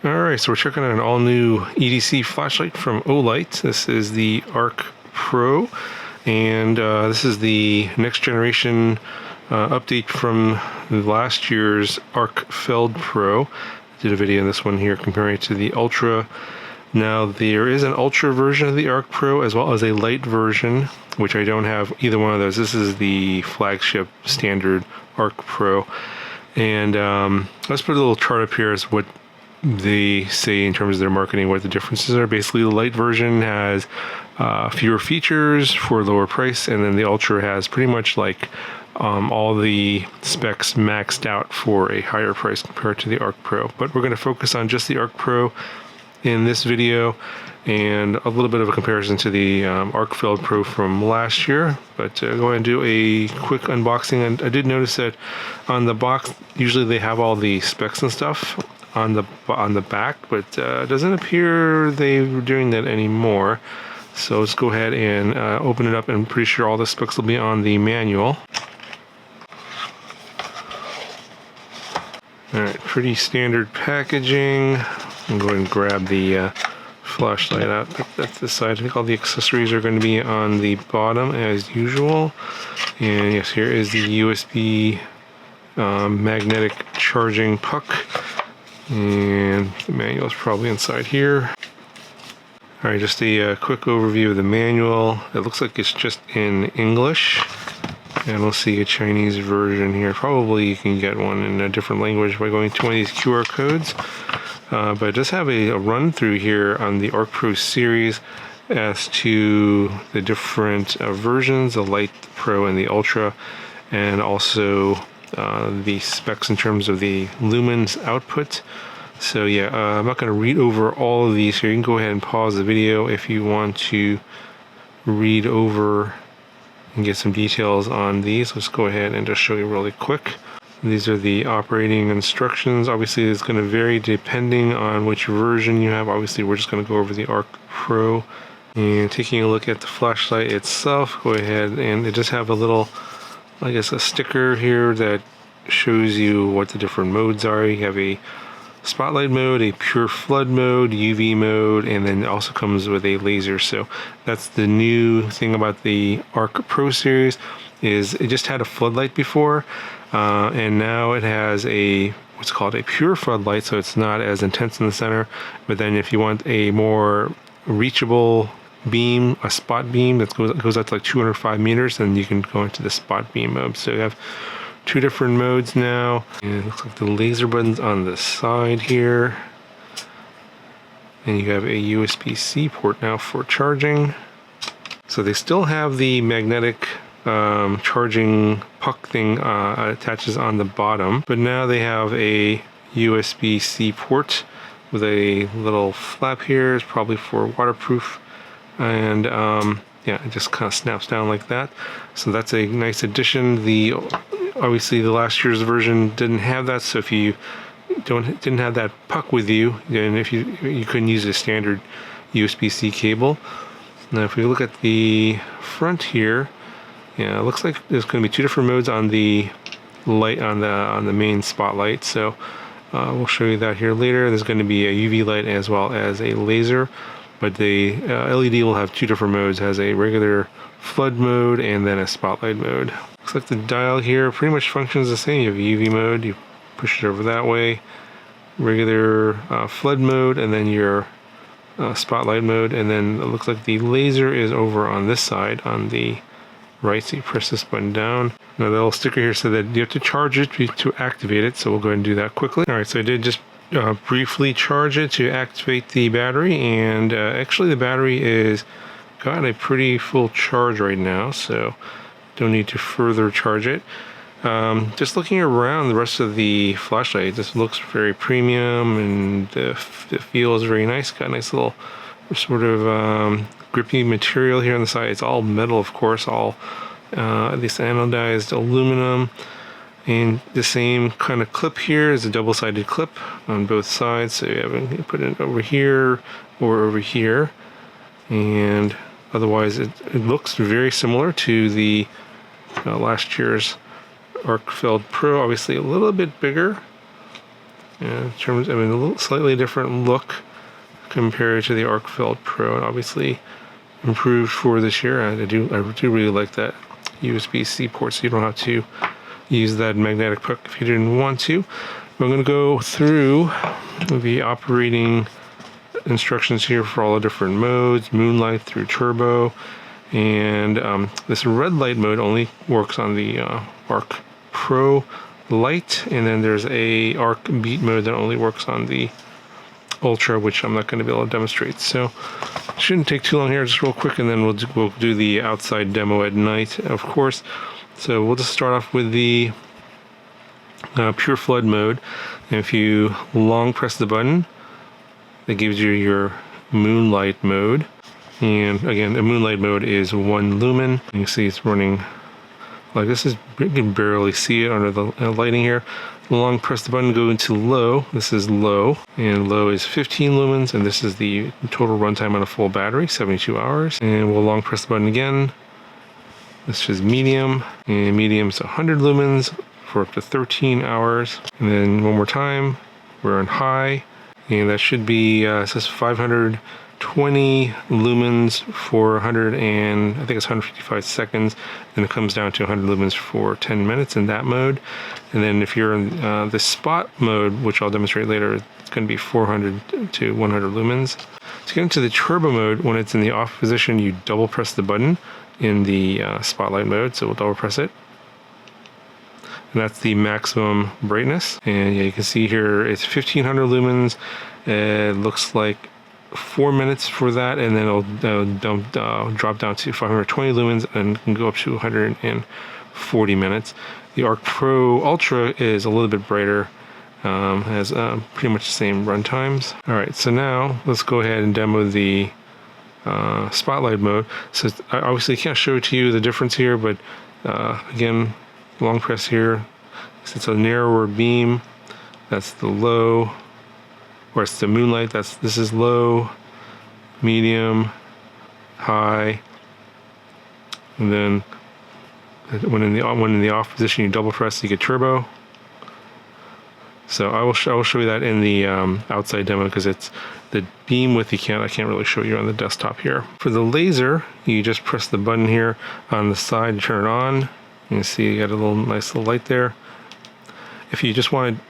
Alright, so we're checking out an all-new EDC flashlight from OLIGHT. This is the ArkPro, and this is the next generation update from last year's ArkPro. I did a video on this one here comparing it to the Ultra. Now there is an Ultra version of the ArkPro as well as a light version, which I don't have either one of those. This is the flagship standard ArkPro. And let's put a little chart up here as what they say in terms of their marketing, what the differences are. Basically, the light version has fewer features for a lower price, and then the Ultra has pretty much like all the specs maxed out for a higher price compared to the ArkPro. But we're going to focus on just the ArkPro in this video, and a little bit of a comparison to the ArkPro from last year. But go ahead and do a quick unboxing. And I did notice that on the box, usually they have all the specs and stuff on the back, but it doesn't appear they're doing that anymore. So let's go ahead and open it up, and I'm pretty sure all the specs will be on the manual. Alright, pretty standard packaging. I'm going to grab the flashlight out. That's the side. I think all the accessories are going to be on the bottom as usual. And yes, here is the USB magnetic charging puck. And the manual is probably inside here. Alright, just a quick overview of the manual. It looks like it's just in English. And we'll see a Chinese version here. Probably you can get one in a different language by going to one of these QR codes. But it does have a run through here on the ArkPro series as to the different versions, the Light, the Pro, and the Ultra, and also the specs in terms of the lumens output. So yeah, I'm not going to read over all of these here. You can go ahead and pause the video if you want to read over and get some details on these. Let's go ahead and just show you really quick. These are the operating instructions. Obviously it's going to vary depending on which version you have. Obviously we're just going to go over the ArkPro. And taking a look at the flashlight itself, go ahead, and it does have a little, I guess, a sticker here that shows you what the different modes are. You have a spotlight mode, a pure flood mode, UV mode, and then it also comes with a laser. So that's the new thing about the ArkPro series, is it just had a floodlight before, and now it has a what's called a pure floodlight, so it's not as intense in the center. But then if you want a more reachable beam, a spot beam that goes out to like 205 meters, then you can go into the spot beam mode. So you have two different modes now, and it looks like the laser button's on the side here, and you have a USB-C port now for charging. So they still have the magnetic charging puck thing attaches on the bottom, but now they have a USB-C port with a little flap here. It's probably for waterproof, and yeah, it just kind of snaps down like that. So that's a nice addition. Obviously the last year's version didn't have that, so if you didn't have that puck with you, then if you couldn't use a standard USB-C cable. Now if we look at the front here, yeah, it looks like there's going to be two different modes on the light, on the main spotlight. So we'll show you that here later. There's going to be a UV light as well as a laser, but the LED will have two different modes. It has a regular flood mode and then a spotlight mode. Looks like the dial here pretty much functions the same. You have UV mode, you push it over that way, regular flood mode, and then your spotlight mode. And then it looks like the laser is over on this side on the right, so you press this button down. Now the little sticker here said that you have to charge it to activate it, so we'll go ahead and do that quickly. Alright, so I did just briefly charge it to activate the battery, and actually the battery is got a pretty full charge right now, so don't need to further charge it. Just looking around the rest of the flashlight, this looks very premium, and the feel is very nice. Got a nice little sort of grippy material here on the side. It's all metal, of course, all this anodized aluminum, and the same kind of clip here is a double-sided clip on both sides, so you put it over here or over here, and otherwise it looks very similar to the last year's ArkPro. Obviously a little bit bigger, in terms of a little slightly different look compared to the ArkPro, and obviously improved for this year. I do really like that USB-C port, so you don't have to use that magnetic puck if you didn't want to. I'm going to go through the operating instructions here for all the different modes, Moonlight through Turbo, and this red light mode only works on the ArkPro Lite, and then there's a Arc Beat mode that only works on the Ultra, which I'm not going to be able to demonstrate. So it shouldn't take too long here, just real quick, and then we'll do the outside demo at night, of course. So we'll just start off with the Pure Flood mode. And if you long press the button, that gives you your Moonlight mode. And again, the Moonlight mode is 1 lumen. You can see it's running like this. You can barely see it under the lighting here. Long press the button, go into low. This is low, and low is 15 lumens, and this is the total runtime on a full battery, 72 hours. And we'll long press the button again. This is medium, and medium is 100 lumens for up to 13 hours. And then one more time, we're on high, and that should be it says 520 lumens for 100 and I think it's 155 seconds. Then it comes down to 100 lumens for 10 minutes in that mode. And then if you're in the spot mode, which I'll demonstrate later, it's going to be 400 to 100 lumens. To get into the turbo mode, when it's in the off position, you double press the button in the spotlight mode. So we'll double press it. And that's the maximum brightness. And yeah, you can see here it's 1500 lumens. It looks like 4 minutes for that, and then it'll drop down to 520 lumens and can go up to 140 minutes. The ArkPro Ultra is a little bit brighter, has pretty much the same run times. All right, so now let's go ahead and demo the spotlight mode. So I obviously can't show it to you the difference here, but again, long press here. It's a narrower beam. That's the low. Or it's the Moonlight. This is low, medium, high, and then when in the off position, you double press, you get turbo. So I will show you that in the outside demo, because it's the beam width I can't really show you on the desktop here. For the laser, you just press the button here on the side to turn it on. You can see you got a nice little light there. If you just want it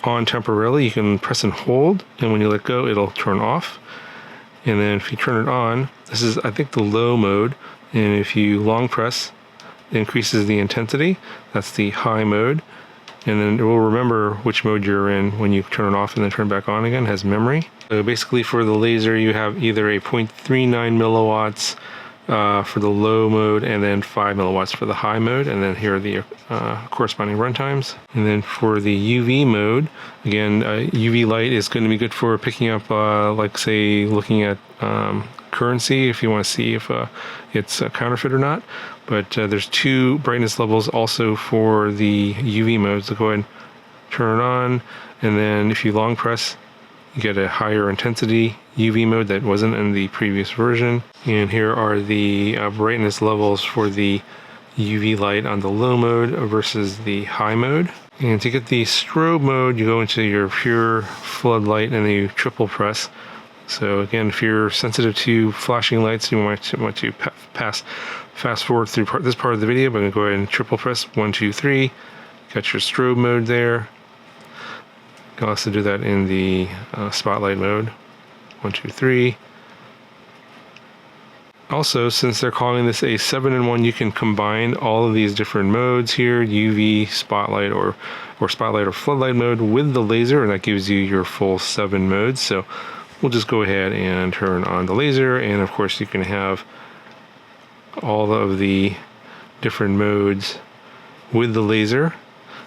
on temporarily, you can press and hold, and when you let go, it'll turn off. And then if you turn it on, this is I think the low mode, and if you long press, it increases the intensity. That's the high mode, and then it will remember which mode you're in when you turn it off and then turn it back on again. It has memory. So basically for the laser, you have either a 0.39 milliwatts for the low mode, and then 5 milliwatts for the high mode, and then here are the corresponding runtimes. And then for the UV mode, again, UV light is going to be good for picking up, like say, looking at currency if you want to see if it's a counterfeit or not. But there's 2 brightness levels also for the UV mode, so go ahead and turn it on, and then if you long press, you get a higher intensity UV mode that wasn't in the previous version. And here are the brightness levels for the UV light on the low mode versus the high mode. And to get the strobe mode, you go into your pure floodlight and then you triple press. So again, if you're sensitive to flashing lights, you want to fast forward through this part of the video, but I'm going to go ahead and triple press 1, 2, 3. Got your strobe mode there. You can also do that in the spotlight mode. 1, 2, 3. Also, since they're calling this a 7-in-1, you can combine all of these different modes here, UV, spotlight, or spotlight or floodlight mode with the laser, and that gives you your full 7 modes. So we'll just go ahead and turn on the laser, and of course you can have all of the different modes with the laser.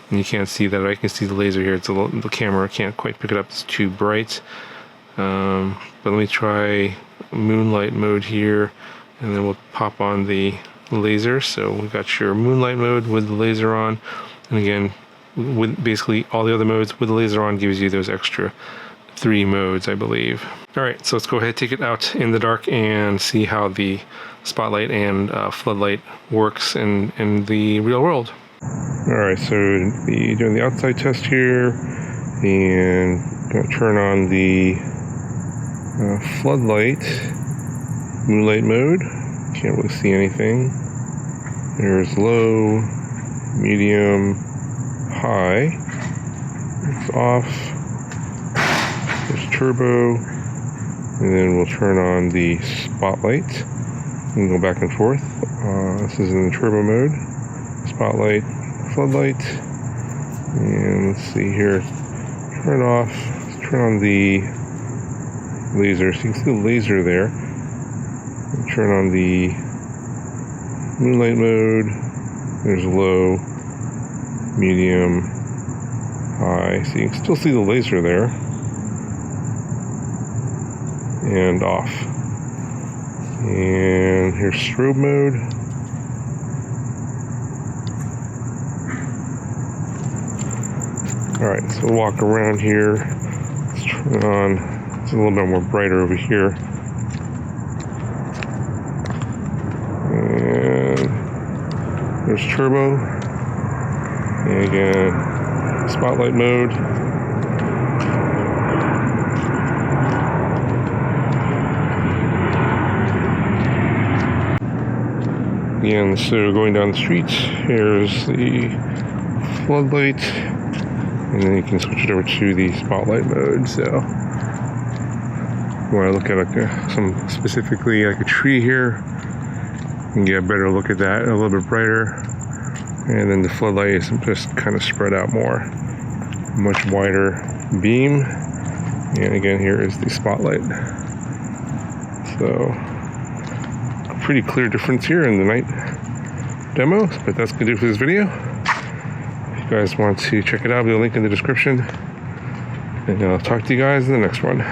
And you can't see that, I can see the laser here. It's the camera can't quite pick it up, it's too bright. But let me try Moonlight mode here, and then we'll pop on the laser. So we got your Moonlight mode with the laser on, and again, with basically all the other modes with the laser on gives you those extra 3 modes, I believe. All right, so let's go ahead, take it out in the dark and see how the spotlight and floodlight works in the real world. All right, so doing the outside test here, And gonna turn on the floodlight moonlight mode. Can't really see anything. There's low, medium, high. It's off. There's turbo. And then we'll turn on the spotlight and go back and forth. This is in the turbo mode. Spotlight, floodlight. And let's see here. Turn it off. Let's turn on the laser. So you can see the laser there. Turn on the moonlight mode. There's low, medium, high. So you can still see the laser there. And off. And here's strobe mode. Alright, so we'll walk around here. Let's turn on, it's a little bit more brighter over here. And there's turbo. And again, spotlight mode. Again, so going down the street, here's the floodlight, and then you can switch it over to the spotlight mode. So, when I look at some specifically like a tree here, you can get a better look at that, a little bit brighter, and then the floodlight is just kind of spread out more, much wider beam. And again, here is the spotlight. So, pretty clear difference here in the night demo, but that's gonna do it for this video. If you guys want to check it out, there'll be a link in the description, and I'll talk to you guys in the next one.